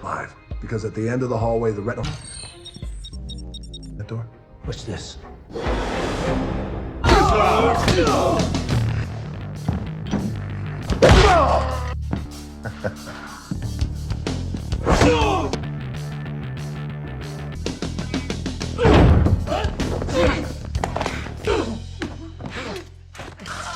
5. Because at the end of the hallway, the retinal... That door? What's this?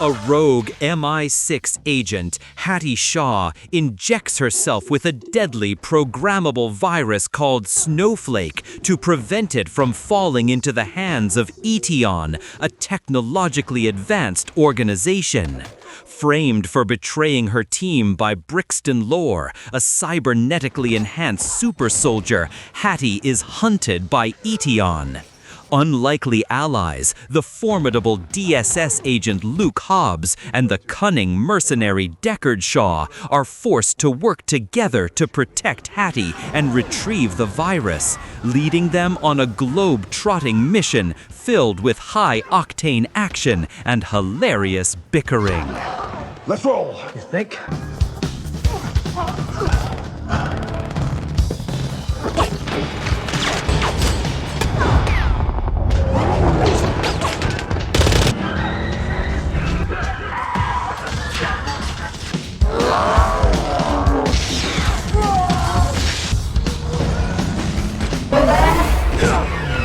A rogue MI6 agent, Hattie Shaw, injects herself with a deadly programmable virus called Snowflake to prevent it from falling into the hands of Eteon, a technologically advanced organization. Framed for betraying her team by Brixton Lore, a cybernetically enhanced super soldier, Hattie is hunted by Eteon. Unlikely allies, the formidable DSS agent Luke Hobbs and the cunning mercenary Deckard Shaw are forced to work together to protect Hattie and retrieve the virus, leading them on a globe-trotting mission filled with high-octane action and hilarious bickering. Let's roll! You think?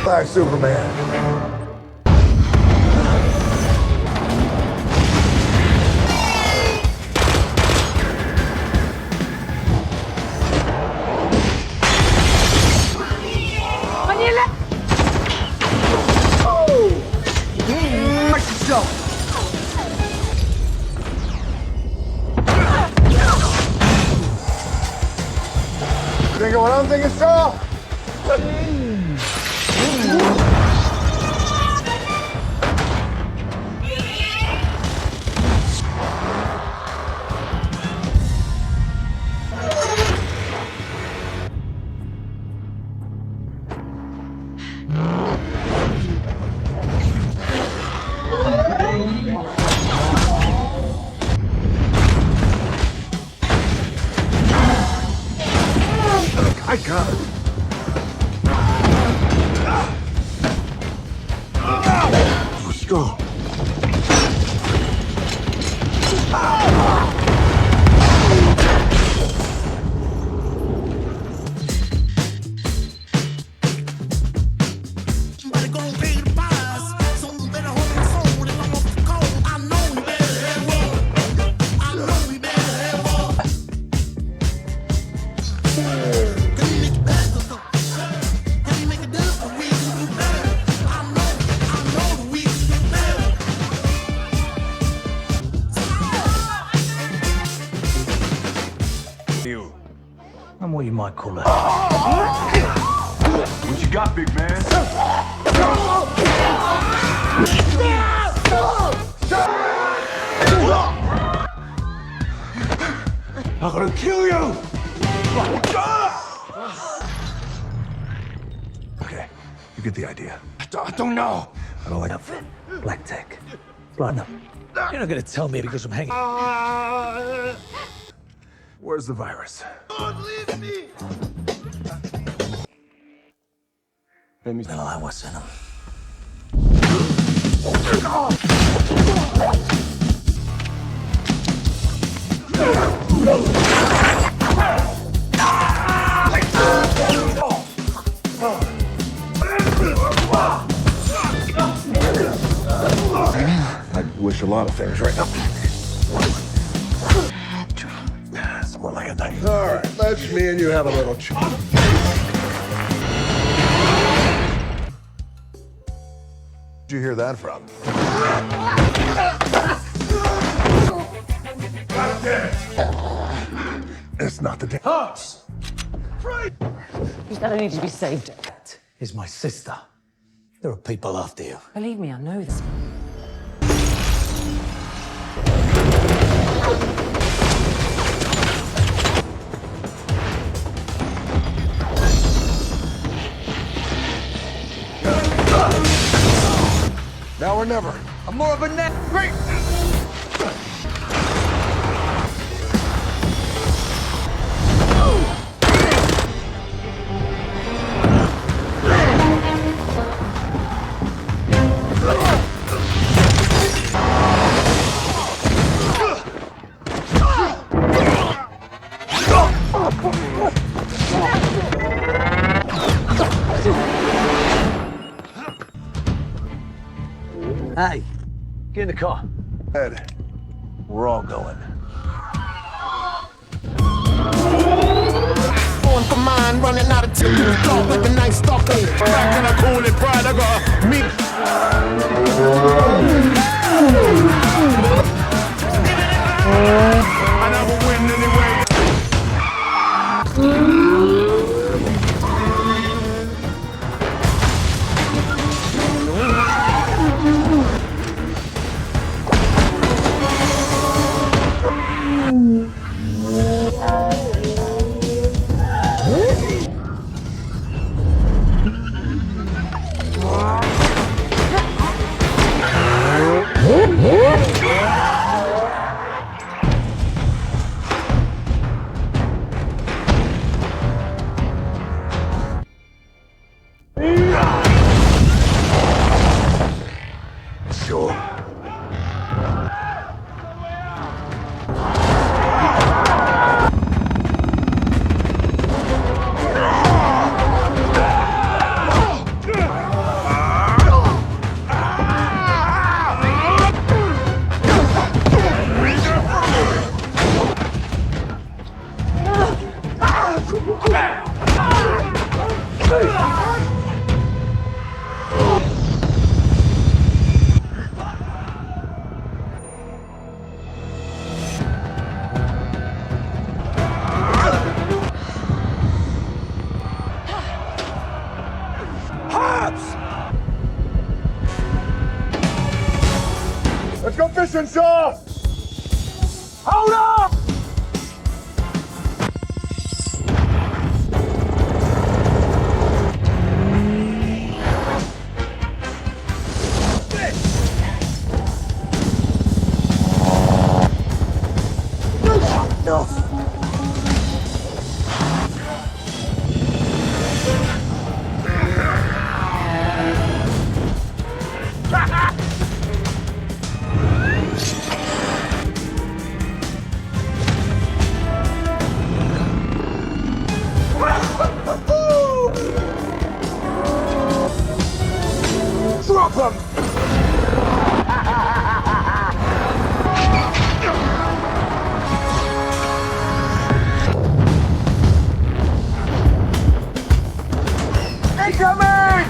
Bye, Superman. Thinking what I'm thinking, Shaw? I got it. Let's go. I'm what you might call it. What you got, big man? I'm gonna kill you! Okay, you get the idea. I don't know. I don't like Outfit. Black tech. Platinum. You're not gonna tell me because I'm hanging. Where's the virus? Let me. Then I'll have what's in them. I wish a lot of things right now. It's more like a night. All right, let's me and you have a little chat. Where'd you hear that from? God damn it! It's not the day. Hobbs! You said I need to be saved. That is my sister. There are people after you. Believe me, I know this. Now or never. I'm more of a net. Great! Hey, get in the car. Ed, We're all going. Going for mine, running out of tips in the dark like a night stalker. Back in a cool and pride, I got me. I never win anyway. let's go fishing, Shaw! Hold up! Drop him! Incoming!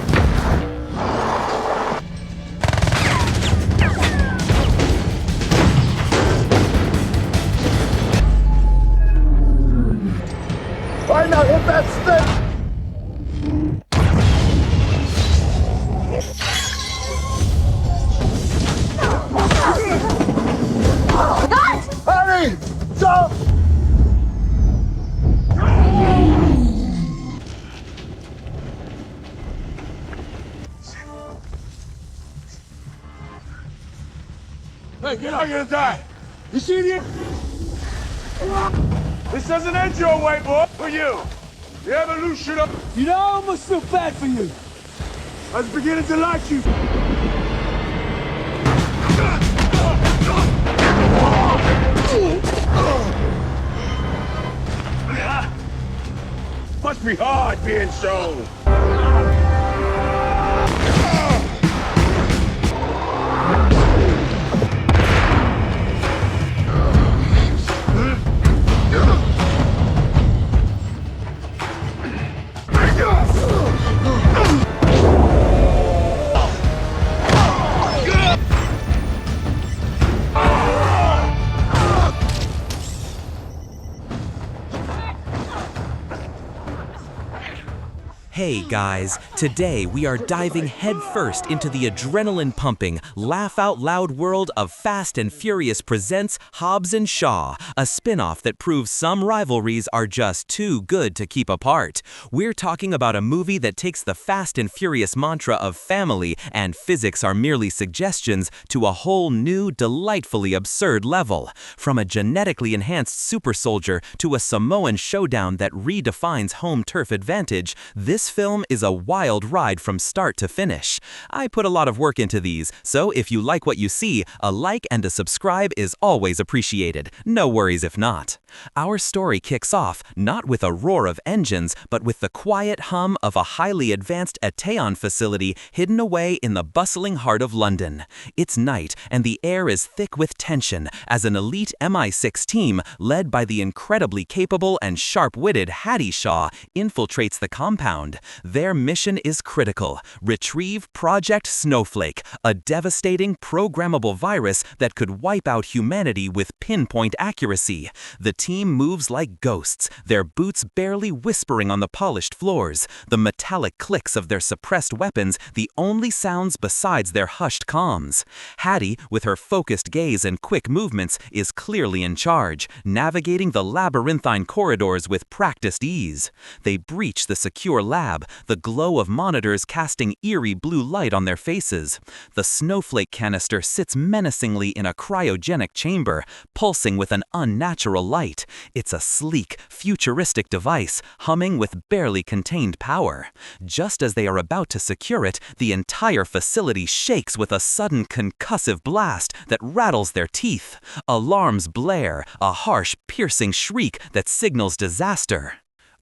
Right now, hit that stick! Hattie! Jump! Hey, get out, you're gonna die! You see the... This doesn't end your way, boy! For you! You ever lose shit up? You know, I almost feel bad for you. I was beginning to like you! Must be hard being so. Hey guys, today we are diving headfirst into the adrenaline-pumping, laugh-out-loud world of Fast and Furious Presents Hobbs and Shaw, a spin-off that proves some rivalries are just too good to keep apart. We're talking about a movie that takes the Fast and Furious mantra of family and physics are merely suggestions to a whole new, delightfully absurd level. From a genetically enhanced super soldier to a Samoan showdown that redefines home turf advantage, this This film is a wild ride from start to finish. I put a lot of work into these, so if you like what you see, a like and a subscribe is always appreciated. No worries if not. Our story kicks off not with a roar of engines, but with the quiet hum of a highly advanced Ateon facility hidden away in the bustling heart of London. It's night, and the air is thick with tension as an elite MI6 team, led by the incredibly capable and sharp-witted Hattie Shaw, infiltrates the compound. Their mission is critical: retrieve Project Snowflake, a devastating programmable virus that could wipe out humanity with pinpoint accuracy. The team moves like ghosts, their boots barely whispering on the polished floors, the metallic clicks of their suppressed weapons the only sounds besides their hushed comms. Hattie, with her focused gaze and quick movements, is clearly in charge, navigating the labyrinthine corridors with practiced ease. They breach the secure lab, the glow of monitors casting eerie blue light on their faces. The snowflake canister sits menacingly in a cryogenic chamber, pulsing with an unnatural light. It's a sleek, futuristic device, humming with barely contained power. Just as they are about to secure it, the entire facility shakes with a sudden concussive blast that rattles their teeth. Alarms blare, a harsh, piercing shriek that signals disaster.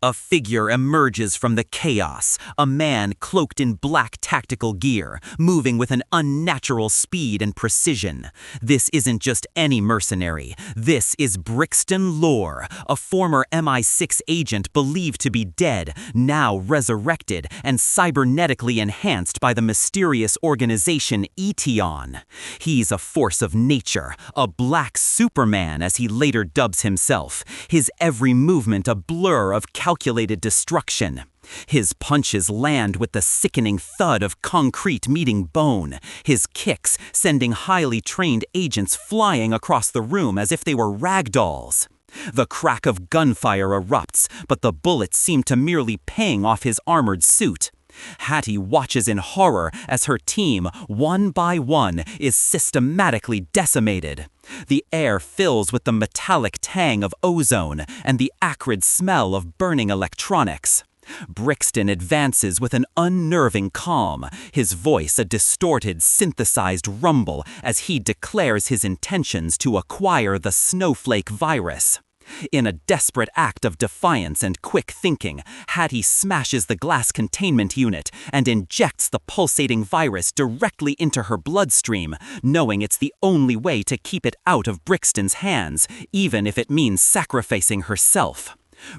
A figure emerges from the chaos, a man cloaked in black tactical gear, moving with an unnatural speed and precision. This isn't just any mercenary. This is Brixton Lore, a former MI6 agent believed to be dead, now resurrected and cybernetically enhanced by the mysterious organization Ateon. He's a force of nature, a black Superman as he later dubs himself, his every movement a blur of calculated destruction. His punches land with the sickening thud of concrete meeting bone, his kicks sending highly trained agents flying across the room as if they were ragdolls. The crack of gunfire erupts, but the bullets seem to merely ping off his armored suit. Hattie watches in horror as her team, one by one, is systematically decimated. The air fills with the metallic tang of ozone and the acrid smell of burning electronics. Brixton advances with an unnerving calm, his voice a distorted, synthesized rumble as he declares his intentions to acquire the snowflake virus. In a desperate act of defiance and quick thinking, Hattie smashes the glass containment unit and injects the pulsating virus directly into her bloodstream, knowing it's the only way to keep it out of Brixton's hands, even if it means sacrificing herself.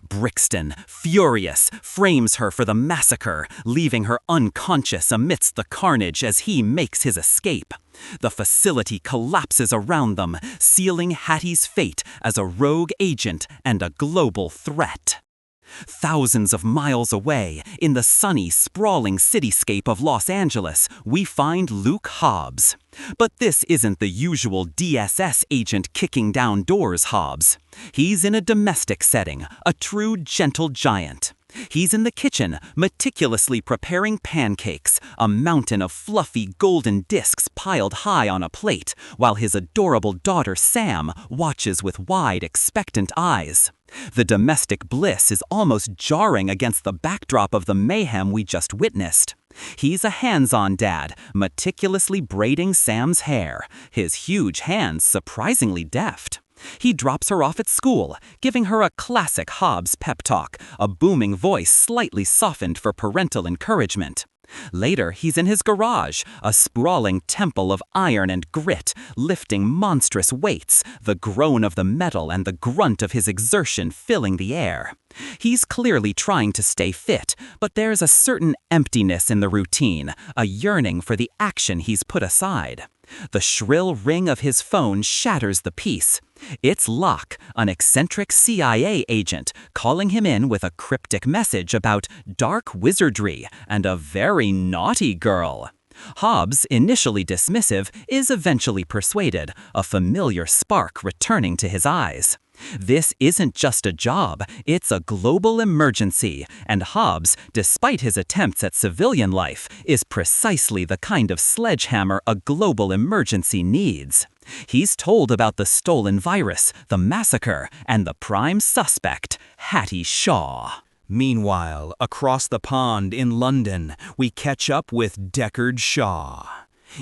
Brixton, furious, frames her for the massacre, leaving her unconscious amidst the carnage as he makes his escape. The facility collapses around them, sealing Hattie's fate as a rogue agent and a global threat. Thousands of miles away, in the sunny, sprawling cityscape of Los Angeles, we find Luke Hobbs. But this isn't the usual DSS agent kicking down doors Hobbs. He's in a domestic setting, a true gentle giant. He's in the kitchen, meticulously preparing pancakes, a mountain of fluffy golden discs piled high on a plate, while his adorable daughter Sam watches with wide, expectant eyes. The domestic bliss is almost jarring against the backdrop of the mayhem we just witnessed. He's a hands-on dad, meticulously braiding Sam's hair, his huge hands surprisingly deft. He drops her off at school, giving her a classic Hobbs pep talk, a booming voice slightly softened for parental encouragement. Later, he's in his garage, a sprawling temple of iron and grit, lifting monstrous weights, the groan of the metal and the grunt of his exertion filling the air. He's clearly trying to stay fit, but there's a certain emptiness in the routine, a yearning for the action he's put aside. The shrill ring of his phone shatters the peace. It's Locke, an eccentric CIA agent, calling him in with a cryptic message about dark wizardry and a very naughty girl. Hobbs, initially dismissive, is eventually persuaded, a familiar spark returning to his eyes. This isn't just a job, it's a global emergency, and Hobbs, despite his attempts at civilian life, is precisely the kind of sledgehammer a global emergency needs. He's told about the stolen virus, the massacre, and the prime suspect, Hattie Shaw. Meanwhile, across the pond in London, we catch up with Deckard Shaw.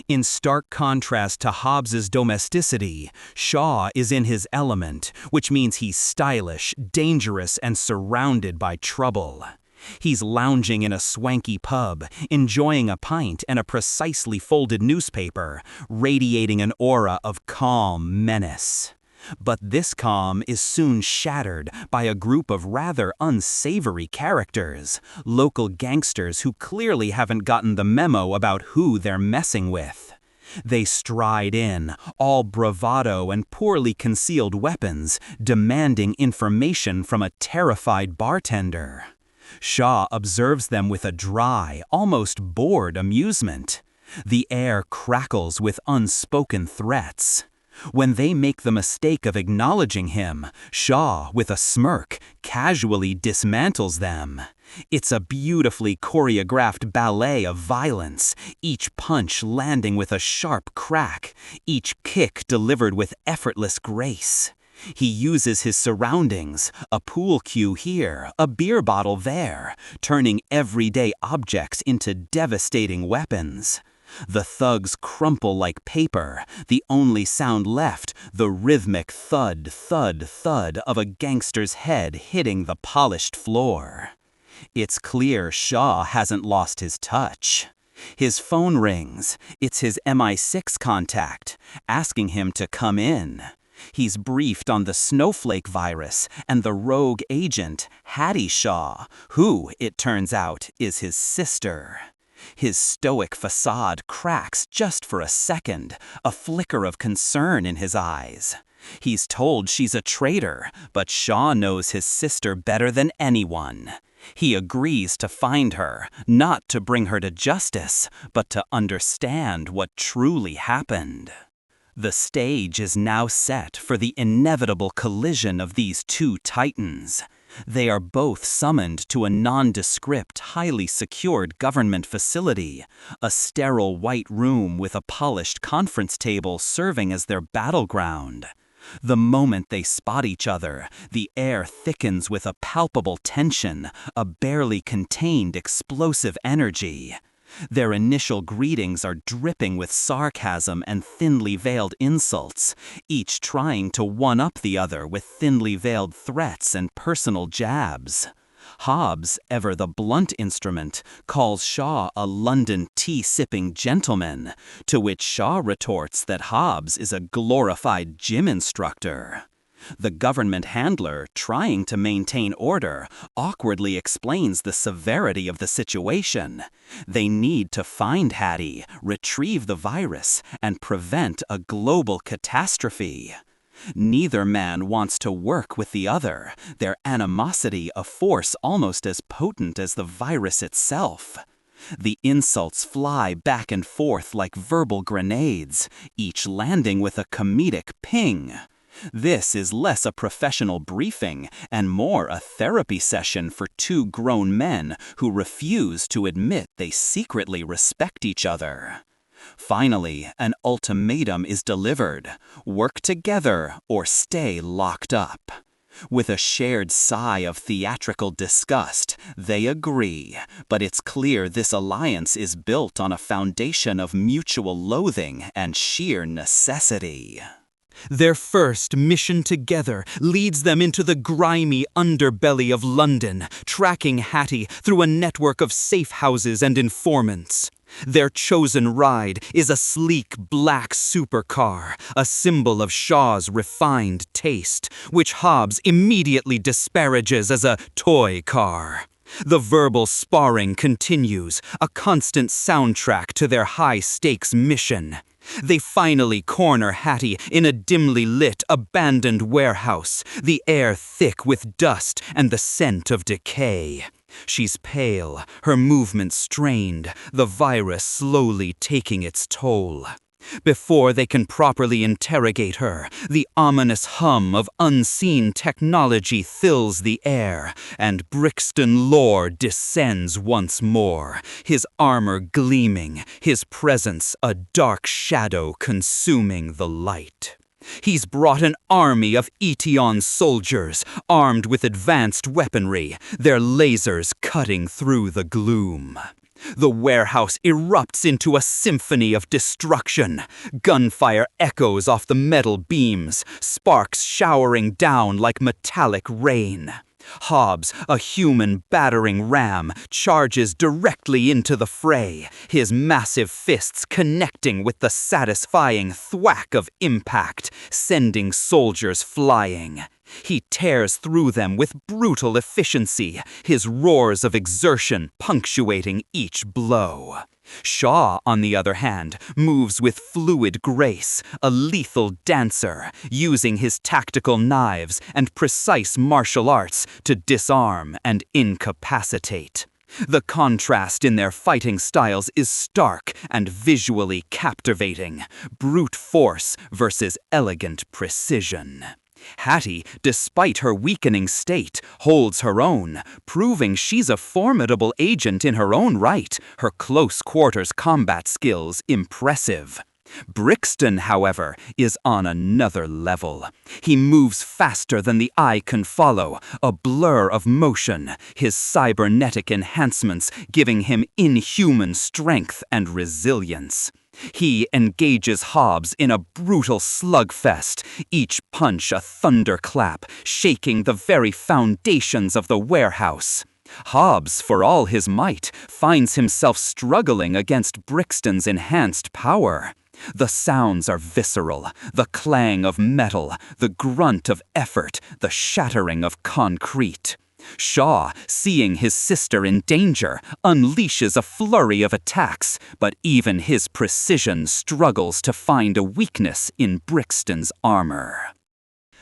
In stark contrast to Hobbs's domesticity, Shaw is in his element, which means he's stylish, dangerous, and surrounded by trouble. He's lounging in a swanky pub, enjoying a pint and a precisely folded newspaper, radiating an aura of calm menace. But this calm is soon shattered by a group of rather unsavory characters, local gangsters who clearly haven't gotten the memo about who they're messing with. They stride in, all bravado and poorly concealed weapons, demanding information from a terrified bartender. Shaw observes them with a dry, almost bored amusement. The air crackles with unspoken threats. When they make the mistake of acknowledging him, Shaw, with a smirk, casually dismantles them. It's a beautifully choreographed ballet of violence, each punch landing with a sharp crack, each kick delivered with effortless grace. He uses his surroundings, a pool cue here, a beer bottle there, turning everyday objects into devastating weapons. The thugs crumple like paper, the only sound left, the rhythmic thud, thud, thud of a gangster's head hitting the polished floor. It's clear Shaw hasn't lost his touch. His phone rings. It's his MI6 contact, asking him to come in. He's briefed on the snowflake virus and the rogue agent, Hattie Shaw, who, it turns out, is his sister. His stoic facade cracks just for a second, a flicker of concern in his eyes. He's told she's a traitor, but Shaw knows his sister better than anyone. He agrees to find her, not to bring her to justice, but to understand what truly happened. The stage is now set for the inevitable collision of these two titans. They are both summoned to a nondescript, highly secured government facility, a sterile white room with a polished conference table serving as their battleground. The moment they spot each other, the air thickens with a palpable tension, a barely contained explosive energy. Their initial greetings are dripping with sarcasm and thinly veiled insults, each trying to one-up the other with thinly veiled threats and personal jabs. Hobbs, ever the blunt instrument, calls Shaw a London tea-sipping gentleman, to which Shaw retorts that Hobbs is a glorified gym instructor. The government handler, trying to maintain order, awkwardly explains the severity of the situation. They need to find Hattie, retrieve the virus, and prevent a global catastrophe. Neither man wants to work with the other, their animosity a force almost as potent as the virus itself. The insults fly back and forth like verbal grenades, each landing with a comedic ping. This is less a professional briefing and more a therapy session for two grown men who refuse to admit they secretly respect each other. Finally, an ultimatum is delivered: work together or stay locked up. With a shared sigh of theatrical disgust, they agree, but it's clear this alliance is built on a foundation of mutual loathing and sheer necessity. Their first mission together leads them into the grimy underbelly of London, tracking Hattie through a network of safe houses and informants. Their chosen ride is a sleek black supercar, a symbol of Shaw's refined taste, which Hobbs immediately disparages as a toy car. The verbal sparring continues, a constant soundtrack to their high-stakes mission. They finally corner Hattie in a dimly lit, abandoned warehouse, the air thick with dust and the scent of decay. She's pale, her movements strained, the virus slowly taking its toll. Before they can properly interrogate her, the ominous hum of unseen technology fills the air, and Brixton Lore descends once more, his armor gleaming, his presence a dark shadow consuming the light. He's brought an army of Etion soldiers, armed with advanced weaponry, their lasers cutting through the gloom. The warehouse erupts into a symphony of destruction. Gunfire echoes off the metal beams, sparks showering down like metallic rain. Hobbs, a human battering ram, charges directly into the fray, his massive fists connecting with the satisfying thwack of impact, sending soldiers flying. He tears through them with brutal efficiency, his roars of exertion punctuating each blow. Shaw, on the other hand, moves with fluid grace, a lethal dancer, using his tactical knives and precise martial arts to disarm and incapacitate. The contrast in their fighting styles is stark and visually captivating, brute force versus elegant precision. Hattie, despite her weakening state, holds her own, proving she's a formidable agent in her own right, her close-quarters combat skills impressive. Brixton, however, is on another level. He moves faster than the eye can follow, a blur of motion, his cybernetic enhancements giving him inhuman strength and resilience. He engages Hobbs in a brutal slugfest, each punch a thunderclap, shaking the very foundations of the warehouse. Hobbs, for all his might, finds himself struggling against Brixton's enhanced power. The sounds are visceral, the clang of metal, the grunt of effort, the shattering of concrete. Shaw, seeing his sister in danger, unleashes a flurry of attacks, but even his precision struggles to find a weakness in Brixton's armor.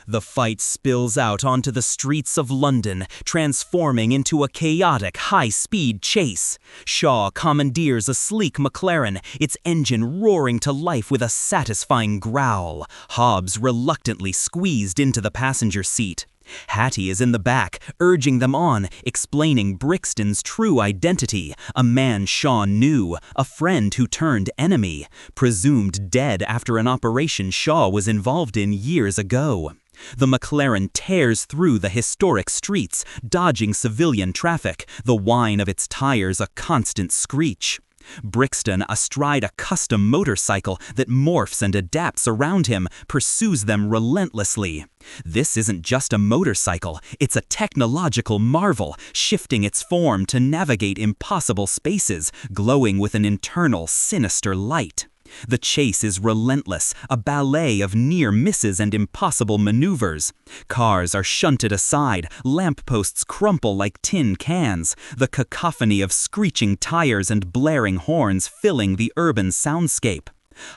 The fight spills out onto the streets of London, transforming into a chaotic, high-speed chase. Shaw commandeers a sleek McLaren, its engine roaring to life with a satisfying growl. Hobbs reluctantly squeezed into the passenger seat. Hattie is in the back, urging them on, explaining Brixton's true identity, a man Shaw knew, a friend who turned enemy, presumed dead after an operation Shaw was involved in years ago. The McLaren tears through the historic streets, dodging civilian traffic, the whine of its tires a constant screech. Brixton, astride a custom motorcycle that morphs and adapts around him, pursues them relentlessly. This isn't just a motorcycle, it's a technological marvel, shifting its form to navigate impossible spaces, glowing with an internal, sinister light. The chase is relentless, a ballet of near misses and impossible maneuvers. Cars are shunted aside, lampposts crumple like tin cans, the cacophony of screeching tires and blaring horns filling the urban soundscape.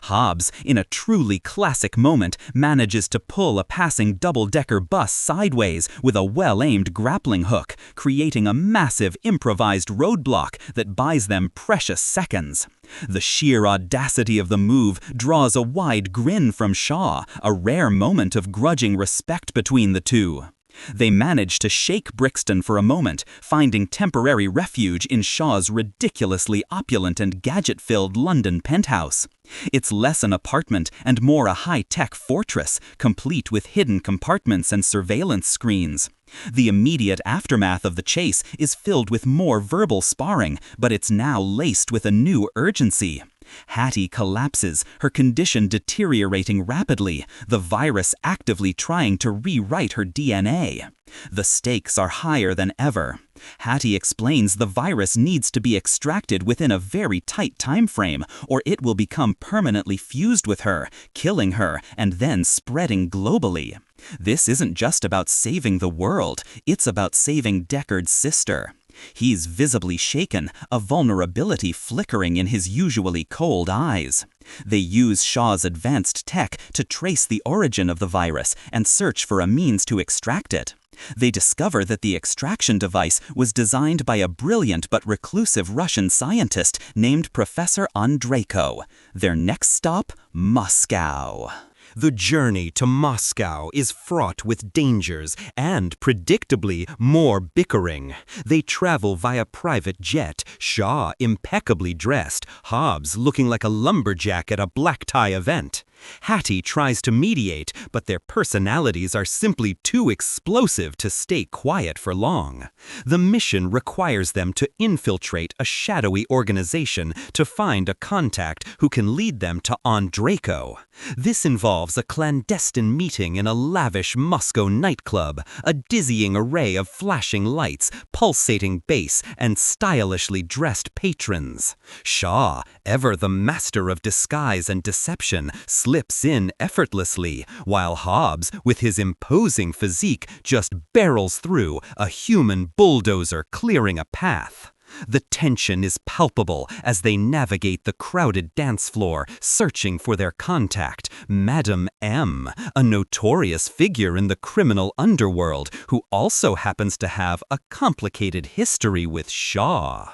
Hobbs, in a truly classic moment, manages to pull a passing double-decker bus sideways with a well-aimed grappling hook, creating a massive improvised roadblock that buys them precious seconds. The sheer audacity of the move draws a wide grin from Shaw, a rare moment of grudging respect between the two. They manage to shake Brixton for a moment, finding temporary refuge in Shaw's ridiculously opulent and gadget-filled London penthouse. It's less an apartment and more a high-tech fortress, complete with hidden compartments and surveillance screens. The immediate aftermath of the chase is filled with more verbal sparring, but it's now laced with a new urgency. Hattie collapses, her condition deteriorating rapidly, the virus actively trying to rewrite her DNA. The stakes are higher than ever. Hattie explains the virus needs to be extracted within a very tight time frame, or it will become permanently fused with her, killing her, and then spreading globally. This isn't just about saving the world, it's about saving Deckard's sister. He's visibly shaken, a vulnerability flickering in his usually cold eyes. They use Shaw's advanced tech to trace the origin of the virus and search for a means to extract it. They discover that the extraction device was designed by a brilliant but reclusive Russian scientist named Professor Andreyko. Their next stop, Moscow. The journey to Moscow is fraught with dangers and, predictably, more bickering. They travel via private jet, Shaw impeccably dressed, Hobbs looking like a lumberjack at a black tie event. Hattie tries to mediate, but their personalities are simply too explosive to stay quiet for long. The mission requires them to infiltrate a shadowy organization to find a contact who can lead them to Draco. This involves a clandestine meeting in a lavish Moscow nightclub, a dizzying array of flashing lights, pulsating bass, and stylishly dressed patrons. Shaw, ever the master of disguise and deception, slips in effortlessly, while Hobbs, with his imposing physique, just barrels through, a human bulldozer clearing a path. The tension is palpable as they navigate the crowded dance floor, searching for their contact, Madame M, a notorious figure in the criminal underworld who also happens to have a complicated history with Shaw.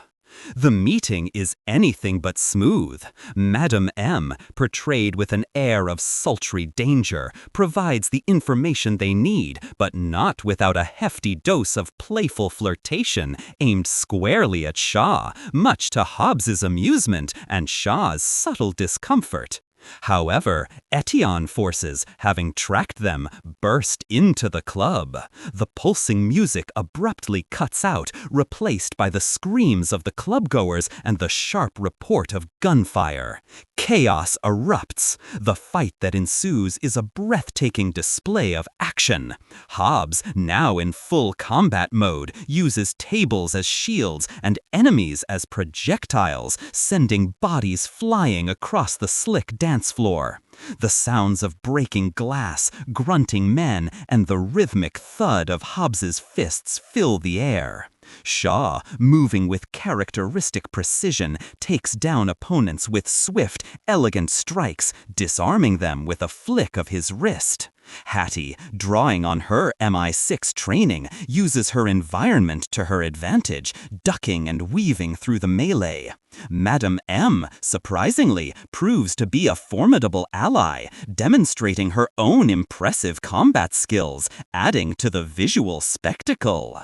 The meeting is anything but smooth. Madame M, portrayed with an air of sultry danger, provides the information they need, but not without a hefty dose of playful flirtation aimed squarely at Shaw, much to Hobbs's amusement and Shaw's subtle discomfort. However, Etienne forces, having tracked them, burst into the club. The pulsing music abruptly cuts out, replaced by the screams of the clubgoers and the sharp report of gunfire. Chaos erupts. The fight that ensues is a breathtaking display of action. Hobbs, now in full combat mode, uses tables as shields and enemies as projectiles, sending bodies flying across the slick dance floor. The sounds of breaking glass, grunting men, and the rhythmic thud of Hobbs's fists fill the air. Shaw, moving with characteristic precision, takes down opponents with swift, elegant strikes, disarming them with a flick of his wrist. Hattie, drawing on her MI6 training, uses her environment to her advantage, ducking and weaving through the melee. Madame M, surprisingly, proves to be a formidable ally, demonstrating her own impressive combat skills, adding to the visual spectacle.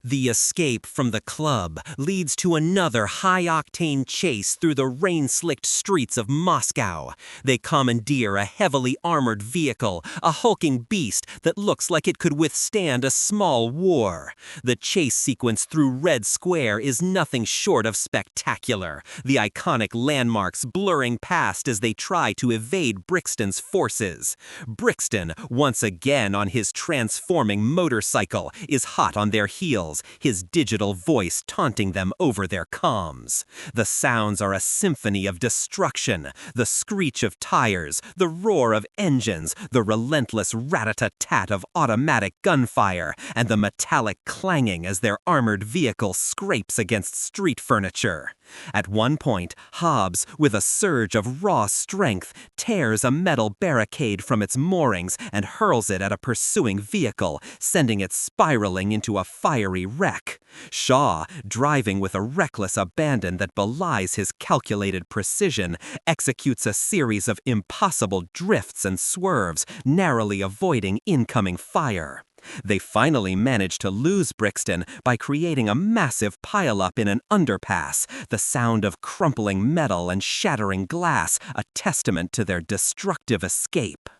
The escape from the club leads to another high-octane chase through the rain-slicked streets of Moscow. They commandeer a heavily armored vehicle, a hulking beast that looks like it could withstand a small war. The chase sequence through Red Square is nothing short of spectacular, the iconic landmarks blurring past as they try to evade Brixton's forces. Brixton, once again on his transforming motorcycle, is hot on their heels, his digital voice taunting them over their comms. The sounds are a symphony of destruction, the screech of tires, the roar of engines, the relentless rat-a-tat-tat of automatic gunfire, and the metallic clanging as their armored vehicle scrapes against street furniture. At one point, Hobbs, with a surge of raw strength, tears a metal barricade from its moorings and hurls it at a pursuing vehicle, sending it spiraling into a fiery wreck. Shaw, driving with a reckless abandon that belies his calculated precision, executes a series of impossible drifts and swerves, narrowly avoiding incoming fire. They finally manage to lose Brixton by creating a massive pileup in an underpass, the sound of crumpling metal and shattering glass a testament to their destructive escape.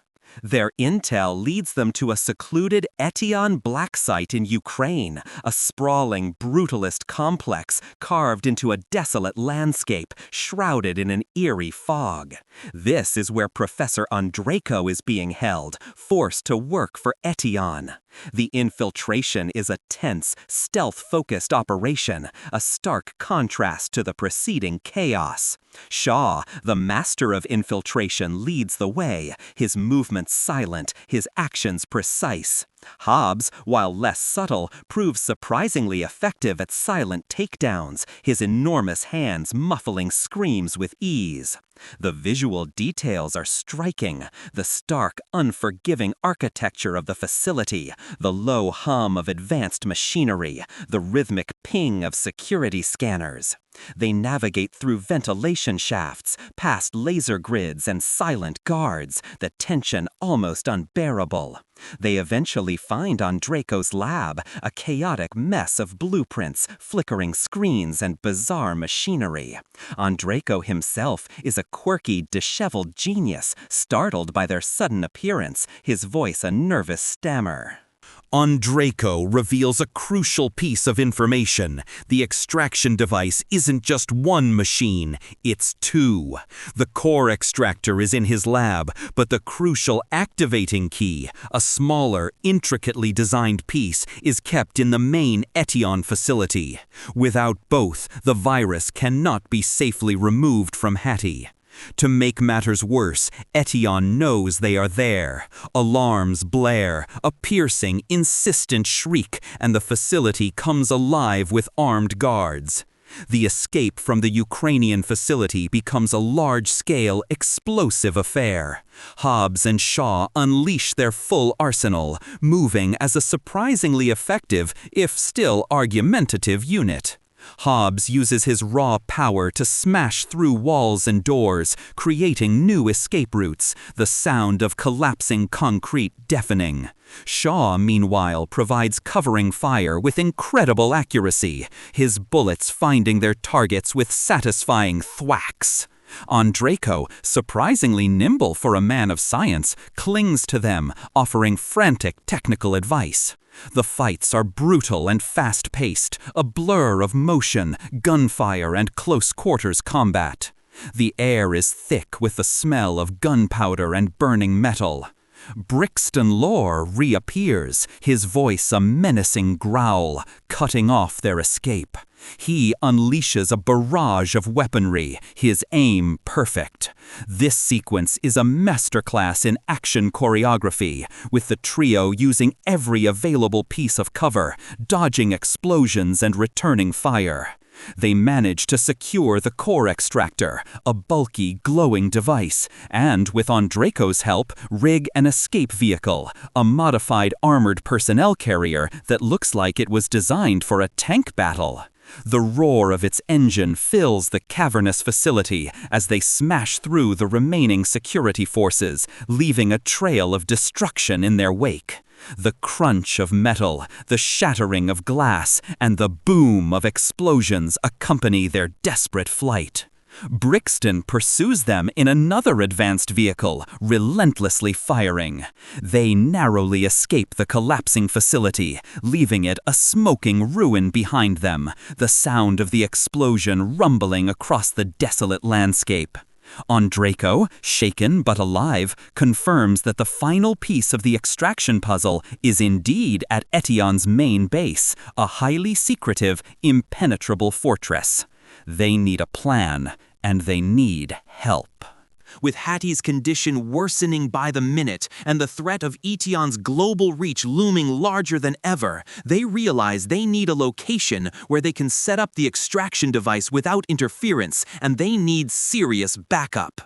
Their intel leads them to a secluded Etienne black site in Ukraine, a sprawling, brutalist complex carved into a desolate landscape, shrouded in an eerie fog. This is where Professor Draco is being held, forced to work for Etienne. The infiltration is a tense, stealth-focused operation, a stark contrast to the preceding chaos. Shaw, the master of infiltration, leads the way, his movements silent, his actions precise. Hobbs, while less subtle, proves surprisingly effective at silent takedowns, his enormous hands muffling screams with ease. The visual details are striking, the stark, unforgiving architecture of the facility, the low hum of advanced machinery, the rhythmic ping of security scanners. They navigate through ventilation shafts, past laser grids and silent guards, the tension almost unbearable. They eventually find Draco's lab, a chaotic mess of blueprints, flickering screens, and bizarre machinery. Draco himself is a quirky, disheveled genius, startled by their sudden appearance, his voice a nervous stammer. Draco reveals a crucial piece of information. The extraction device isn't just one machine, it's two. The core extractor is in his lab, but the crucial activating key, a smaller, intricately designed piece, is kept in the main Etion facility. Without both, the virus cannot be safely removed from Hattie. To make matters worse, Etion knows they are there. Alarms blare, a piercing, insistent shriek, and the facility comes alive with armed guards. The escape from the Ukrainian facility becomes a large-scale, explosive affair. Hobbs and Shaw unleash their full arsenal, moving as a surprisingly effective, if still argumentative, unit. Hobbs uses his raw power to smash through walls and doors, creating new escape routes, the sound of collapsing concrete deafening. Shaw, meanwhile, provides covering fire with incredible accuracy, his bullets finding their targets with satisfying thwacks. Draco, surprisingly nimble for a man of science, clings to them, offering frantic technical advice. The fights are brutal and fast-paced, a blur of motion, gunfire, and close-quarters combat. The air is thick with the smell of gunpowder and burning metal. Brixton Lore reappears, his voice a menacing growl, cutting off their escape. He unleashes a barrage of weaponry, his aim perfect. This sequence is a masterclass in action choreography, with the trio using every available piece of cover, dodging explosions and returning fire. They manage to secure the core extractor, a bulky, glowing device, and, with Draco's help, rig an escape vehicle, a modified armored personnel carrier that looks like it was designed for a tank battle. The roar of its engine fills the cavernous facility as they smash through the remaining security forces, leaving a trail of destruction in their wake. The crunch of metal, the shattering of glass, and the boom of explosions accompany their desperate flight. Brixton pursues them in another advanced vehicle, relentlessly firing. They narrowly escape the collapsing facility, leaving it a smoking ruin behind them, the sound of the explosion rumbling across the desolate landscape. Draco, shaken but alive, confirms that the final piece of the extraction puzzle is indeed at Etion's main base, a highly secretive, impenetrable fortress. They need a plan, and they need help. With Hattie's condition worsening by the minute and the threat of Etion's global reach looming larger than ever, they realize they need a location where they can set up the extraction device without interference, and they need serious backup.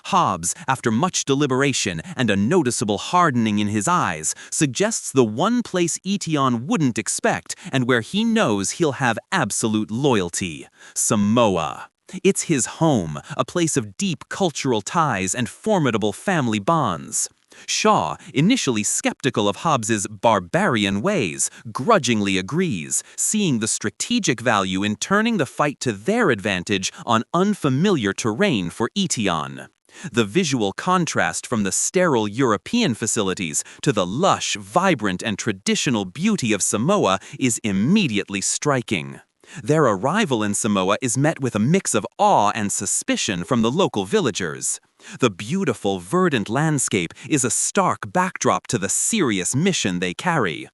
Hobbs, after much deliberation and a noticeable hardening in his eyes, suggests the one place Etion wouldn't expect and where he knows he'll have absolute loyalty: Samoa. It's his home, a place of deep cultural ties and formidable family bonds. Shaw, initially skeptical of Hobbs's barbarian ways, grudgingly agrees, seeing the strategic value in turning the fight to their advantage on unfamiliar terrain for Etion. The visual contrast from the sterile European facilities to the lush, vibrant, and traditional beauty of Samoa is immediately striking. Their arrival in Samoa is met with a mix of awe and suspicion from the local villagers. The beautiful, verdant landscape is a stark backdrop to the serious mission they carry.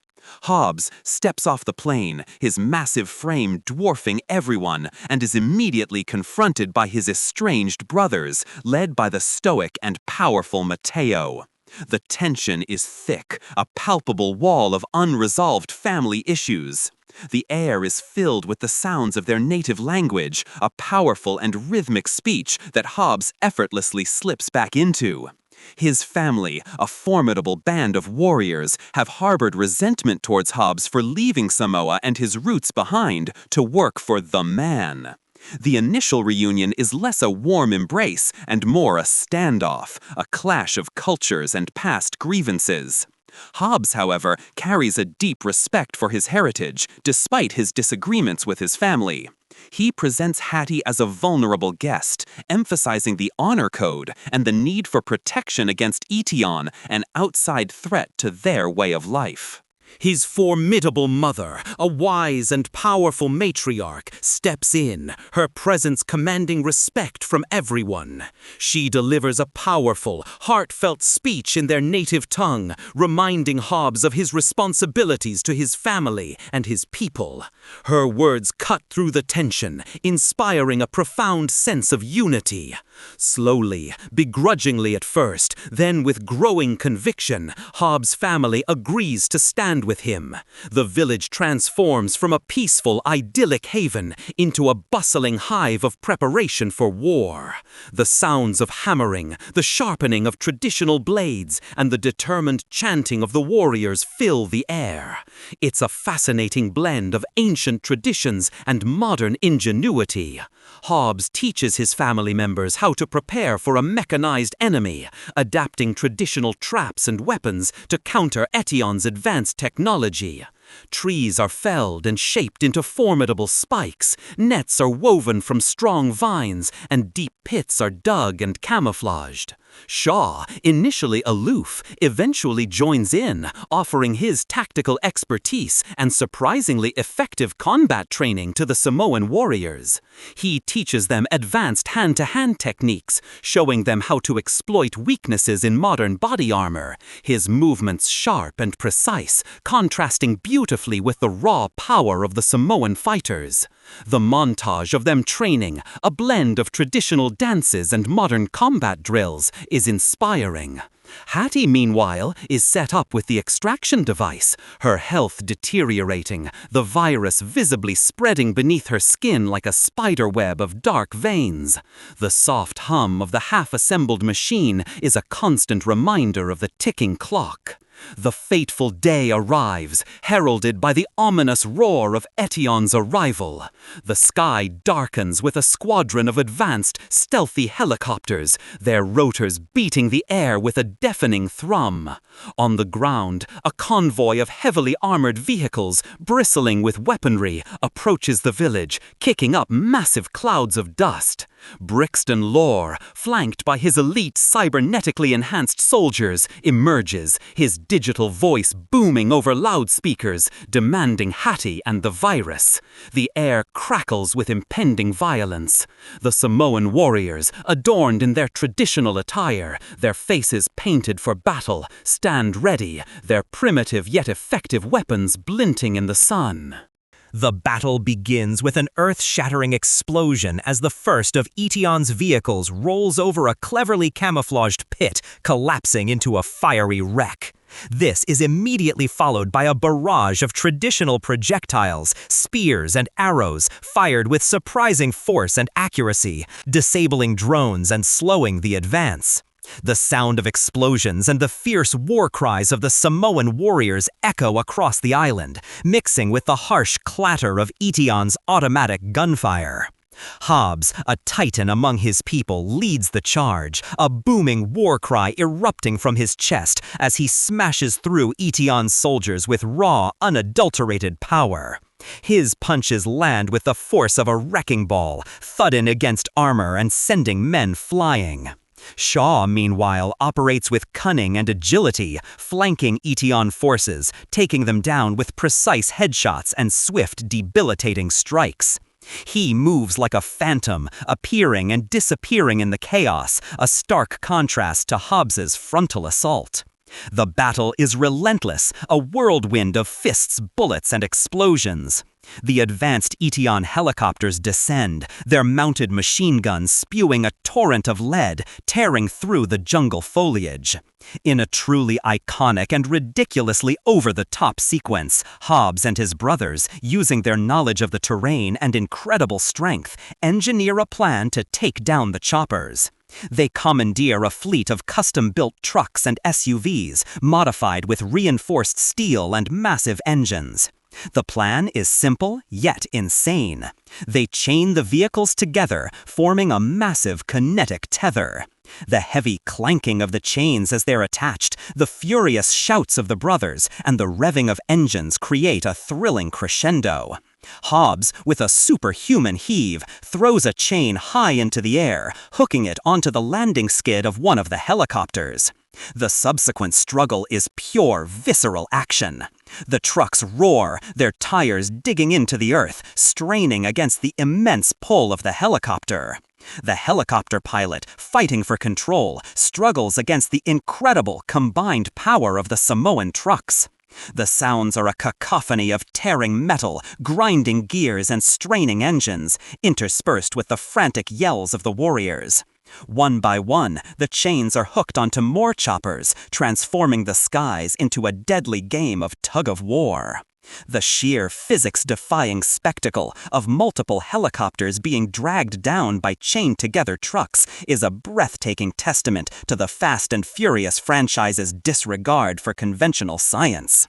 Hobbs steps off the plane, his massive frame dwarfing everyone, and is immediately confronted by his estranged brothers, led by the stoic and powerful Mateo. The tension is thick, a palpable wall of unresolved family issues. The air is filled with the sounds of their native language, a powerful and rhythmic speech that Hobbs effortlessly slips back into. His family, a formidable band of warriors, have harbored resentment towards Hobbs for leaving Samoa and his roots behind to work for the man. The initial reunion is less a warm embrace and more a standoff, a clash of cultures and past grievances. Hobbs, however, carries a deep respect for his heritage, despite his disagreements with his family. He presents Hattie as a vulnerable guest, emphasizing the honor code and the need for protection against Etion, an outside threat to their way of life. His formidable mother, a wise and powerful matriarch, steps in, her presence commanding respect from everyone. She delivers a powerful, heartfelt speech in their native tongue, reminding Hobbs of his responsibilities to his family and his people. Her words cut through the tension, inspiring a profound sense of unity. Slowly, begrudgingly at first, then with growing conviction, Hobbs' family agrees to stand with him. The village transforms from a peaceful, idyllic haven into a bustling hive of preparation for war. The sounds of hammering, the sharpening of traditional blades, and the determined chanting of the warriors fill the air. It's a fascinating blend of ancient traditions and modern ingenuity. Hobbs teaches his family members how to prepare for a mechanized enemy, adapting traditional traps and weapons to counter Etion's advanced technology. Trees are felled and shaped into formidable spikes, nets are woven from strong vines, and deep pits are dug and camouflaged. Shaw, initially aloof, eventually joins in, offering his tactical expertise and surprisingly effective combat training to the Samoan warriors. He teaches them advanced hand-to-hand techniques, showing them how to exploit weaknesses in modern body armor, his movements sharp and precise, contrasting beautifully with the raw power of the Samoan fighters. The montage of them training, a blend of traditional dances and modern combat drills, is inspiring. Hattie, meanwhile, is set up with the extraction device, her health deteriorating, the virus visibly spreading beneath her skin like a spider web of dark veins. The soft hum of the half-assembled machine is a constant reminder of the ticking clock. The fateful day arrives, heralded by the ominous roar of Etion's arrival. The sky darkens with a squadron of advanced, stealthy helicopters, their rotors beating the air with a deafening thrum. On the ground, a convoy of heavily armored vehicles, bristling with weaponry, approaches the village, kicking up massive clouds of dust. Brixton Lore, flanked by his elite cybernetically enhanced soldiers, emerges, his digital voice booming over loudspeakers, demanding Hattie and the virus. The air crackles with impending violence. The Samoan warriors, adorned in their traditional attire, their faces painted for battle, stand ready, their primitive yet effective weapons glinting in the sun. The battle begins with an earth-shattering explosion as the first of Etion's vehicles rolls over a cleverly camouflaged pit, collapsing into a fiery wreck. This is immediately followed by a barrage of traditional projectiles, spears, and arrows fired with surprising force and accuracy, disabling drones and slowing the advance. The sound of explosions and the fierce war cries of the Samoan warriors echo across the island, mixing with the harsh clatter of Etion's automatic gunfire. Hobbs, a titan among his people, leads the charge, a booming war cry erupting from his chest as he smashes through Etion's soldiers with raw, unadulterated power. His punches land with the force of a wrecking ball, thudding against armor and sending men flying. Shaw, meanwhile, operates with cunning and agility, flanking Etion forces, taking them down with precise headshots and swift, debilitating strikes. He moves like a phantom, appearing and disappearing in the chaos, a stark contrast to Hobbs's frontal assault. The battle is relentless, a whirlwind of fists, bullets, and explosions. The advanced Etion helicopters descend, their mounted machine guns spewing a torrent of lead, tearing through the jungle foliage. In a truly iconic and ridiculously over-the-top sequence, Hobbs and his brothers, using their knowledge of the terrain and incredible strength, engineer a plan to take down the choppers. They commandeer a fleet of custom-built trucks and SUVs, modified with reinforced steel and massive engines. The plan is simple yet insane. They chain the vehicles together, forming a massive kinetic tether. The heavy clanking of the chains as they're attached, the furious shouts of the brothers, and the revving of engines create a thrilling crescendo. Hobbs, with a superhuman heave, throws a chain high into the air, hooking it onto the landing skid of one of the helicopters. The subsequent struggle is pure, visceral action. The trucks roar, their tires digging into the earth, straining against the immense pull of the helicopter. The helicopter pilot, fighting for control, struggles against the incredible combined power of the Samoan trucks. The sounds are a cacophony of tearing metal, grinding gears, and straining engines, interspersed with the frantic yells of the warriors. One by one, the chains are hooked onto more choppers, transforming the skies into a deadly game of tug-of-war. The sheer physics-defying spectacle of multiple helicopters being dragged down by chained-together trucks is a breathtaking testament to the Fast and Furious franchise's disregard for conventional science.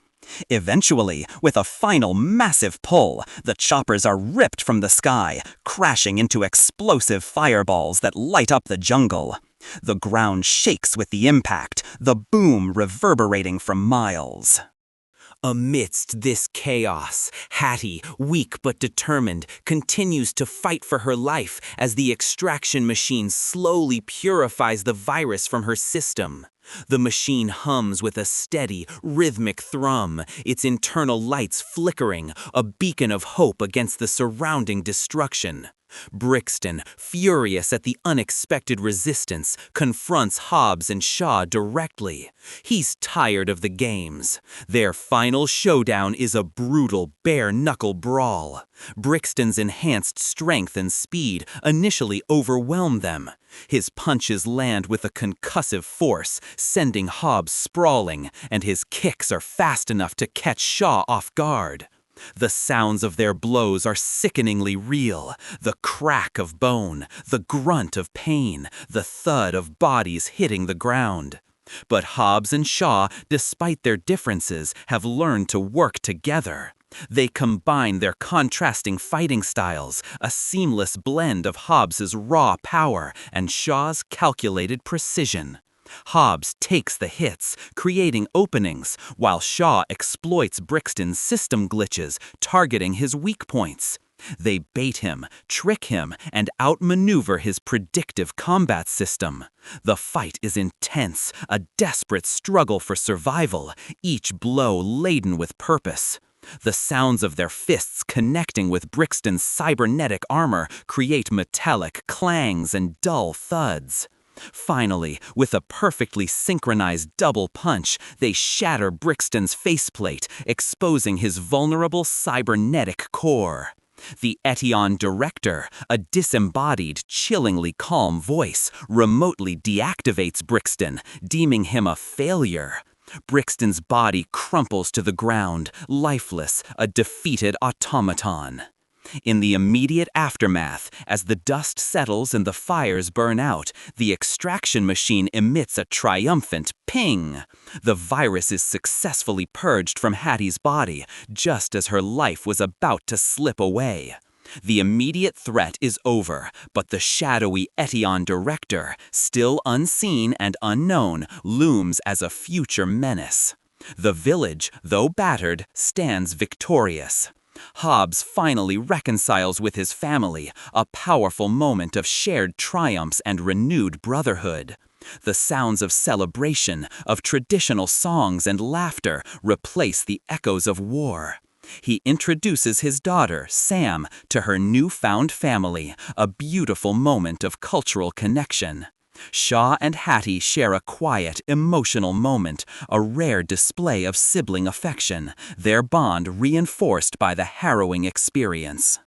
Eventually, with a final massive pull, the choppers are ripped from the sky, crashing into explosive fireballs that light up the jungle. The ground shakes with the impact, the boom reverberating for miles. Amidst this chaos, Hattie, weak but determined, continues to fight for her life as the extraction machine slowly purifies the virus from her system. The machine hums with a steady, rhythmic thrum, its internal lights flickering, a beacon of hope against the surrounding destruction. Brixton, furious at the unexpected resistance, confronts Hobbs and Shaw directly. He's tired of the games. Their final showdown is a brutal, bare-knuckle brawl. Brixton's enhanced strength and speed initially overwhelm them. His punches land with a concussive force, sending Hobbs sprawling, and his kicks are fast enough to catch Shaw off guard. The sounds of their blows are sickeningly real. The crack of bone, the grunt of pain, the thud of bodies hitting the ground. But Hobbs and Shaw, despite their differences, have learned to work together. They combine their contrasting fighting styles, a seamless blend of Hobbs's raw power and Shaw's calculated precision. Hobbs takes the hits, creating openings, while Shaw exploits Brixton's system glitches, targeting his weak points. They bait him, trick him, and outmaneuver his predictive combat system. The fight is intense, a desperate struggle for survival, each blow laden with purpose. The sounds of their fists connecting with Brixton's cybernetic armor create metallic clangs and dull thuds. Finally, with a perfectly synchronized double punch, they shatter Brixton's faceplate, exposing his vulnerable cybernetic core. The Etion director, a disembodied, chillingly calm voice, remotely deactivates Brixton, deeming him a failure. Brixton's body crumples to the ground, lifeless, a defeated automaton. In the immediate aftermath, as the dust settles and the fires burn out, the extraction machine emits a triumphant ping. The virus is successfully purged from Hattie's body, just as her life was about to slip away. The immediate threat is over, but the shadowy Etion director, still unseen and unknown, looms as a future menace. The village, though battered, stands victorious. Hobbs finally reconciles with his family, a powerful moment of shared triumphs and renewed brotherhood. The sounds of celebration, of traditional songs and laughter replace the echoes of war. He introduces his daughter, Sam, to her newfound family, a beautiful moment of cultural connection. Shaw and Hattie share a quiet, emotional moment, a rare display of sibling affection, their bond reinforced by the harrowing experience.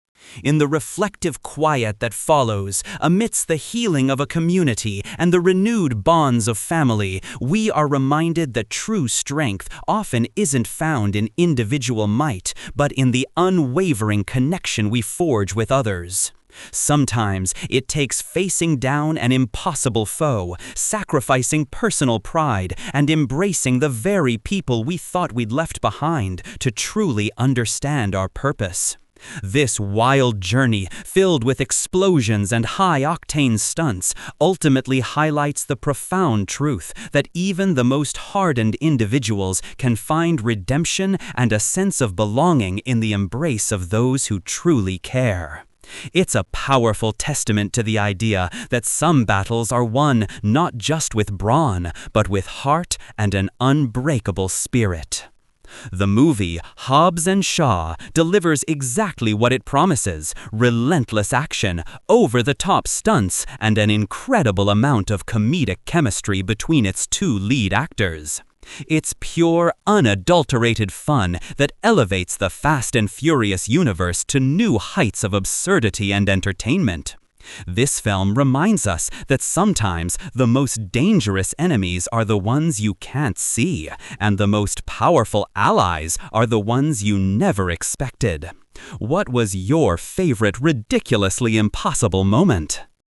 In the reflective quiet that follows, amidst the healing of a community and the renewed bonds of family, we are reminded that true strength often isn't found in individual might, but in the unwavering connection we forge with others. Sometimes it takes facing down an impossible foe, sacrificing personal pride, and embracing the very people we thought we'd left behind to truly understand our purpose. This wild journey, filled with explosions and high-octane stunts, ultimately highlights the profound truth that even the most hardened individuals can find redemption and a sense of belonging in the embrace of those who truly care. It's a powerful testament to the idea that some battles are won not just with brawn, but with heart and an unbreakable spirit. The movie Hobbs and Shaw delivers exactly what it promises: relentless action, over-the-top stunts, and an incredible amount of comedic chemistry between its two lead actors. It's pure, unadulterated fun that elevates the Fast and Furious universe to new heights of absurdity and entertainment. This film reminds us that sometimes the most dangerous enemies are the ones you can't see, and the most powerful allies are the ones you never expected. What was your favorite ridiculously impossible moment?